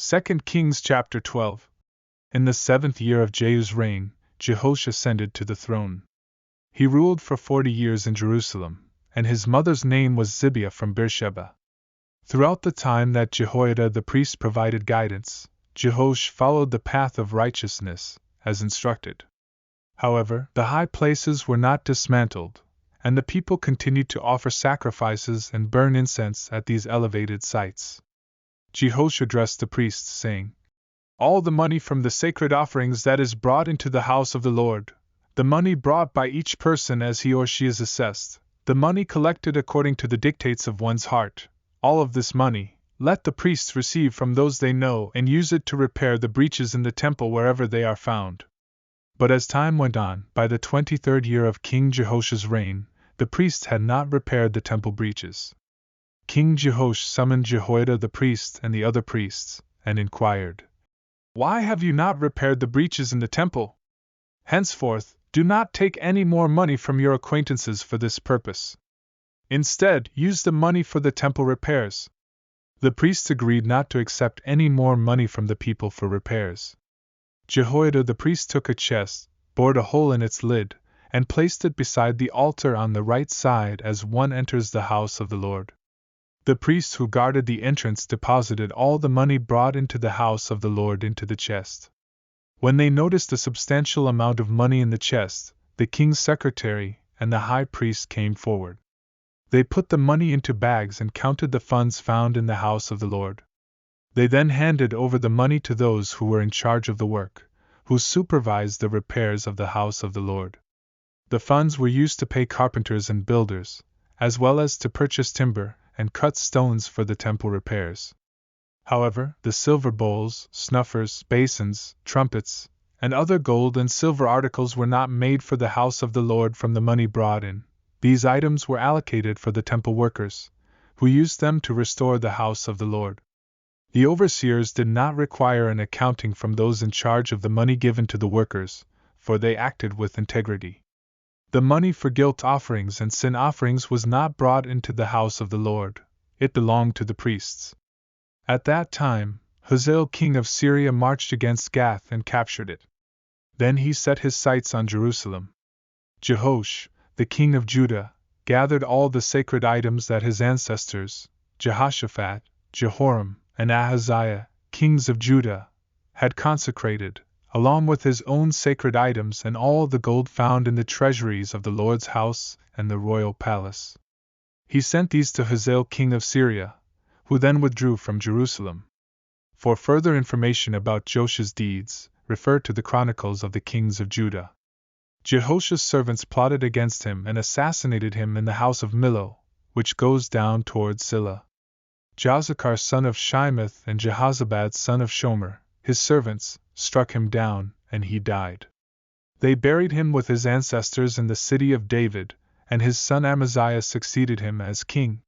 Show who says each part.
Speaker 1: 2 Kings chapter 12. In the 7th year of Jehu's reign, Jehoash ascended to the throne. He ruled for 40 years in Jerusalem, and his mother's name was Zibiah from Beersheba. Throughout the time that Jehoiada the priest provided guidance, Jehoash followed the path of righteousness, as instructed. However, the high places were not dismantled, and the people continued to offer sacrifices and burn incense at these elevated sites. Jehoash addressed the priests, saying, "All the money from the sacred offerings that is brought into the house of the Lord, the money brought by each person as he or she is assessed, the money collected according to the dictates of one's heart, all of this money, let the priests receive from those they know and use it to repair the breaches in the temple wherever they are found." But as time went on, by the 23rd year of King Jehoash's reign, the priests had not repaired the temple breaches. King Jehoash summoned Jehoiada the priest and the other priests, and inquired, "Why have you not repaired the breaches in the temple? Henceforth, do not take any more money from your acquaintances for this purpose. Instead, use the money for the temple repairs." The priests agreed not to accept any more money from the people for repairs. Jehoiada the priest took a chest, bored a hole in its lid, and placed it beside the altar on the right side as one enters the house of the Lord. The priests who guarded the entrance deposited all the money brought into the house of the Lord into the chest. When they noticed a substantial amount of money in the chest, the king's secretary and the high priest came forward. They put the money into bags and counted the funds found in the house of the Lord. They then handed over the money to those who were in charge of the work, who supervised the repairs of the house of the Lord. The funds were used to pay carpenters and builders, as well as to purchase timber and cut stones for the temple repairs. However, the silver bowls, snuffers, basins, trumpets, and other gold and silver articles were not made for the house of the Lord from the money brought in. These items were allocated for the temple workers, who used them to restore the house of the Lord. The overseers did not require an accounting from those in charge of the money given to the workers, for they acted with integrity. The money for guilt offerings and sin offerings was not brought into the house of the Lord, it belonged to the priests. At that time, Hazael king of Syria marched against Gath and captured it. Then he set his sights on Jerusalem. Jehoash, the king of Judah, gathered all the sacred items that his ancestors, Jehoshaphat, Jehoram, and Ahaziah, kings of Judah, had consecrated, along with his own sacred items and all the gold found in the treasuries of the Lord's house and the royal palace. He sent these to Hazael king of Syria, who then withdrew from Jerusalem. For further information about Joash's deeds, refer to the Chronicles of the Kings of Judah. Jehoash's servants plotted against him and assassinated him in the house of Millo, which goes down toward Silla. Jozachar son of Shimeath and Jehozabad son of Shomer, his servants, struck him down, and he died. They buried him with his ancestors in the city of David, and his son Amaziah succeeded him as king.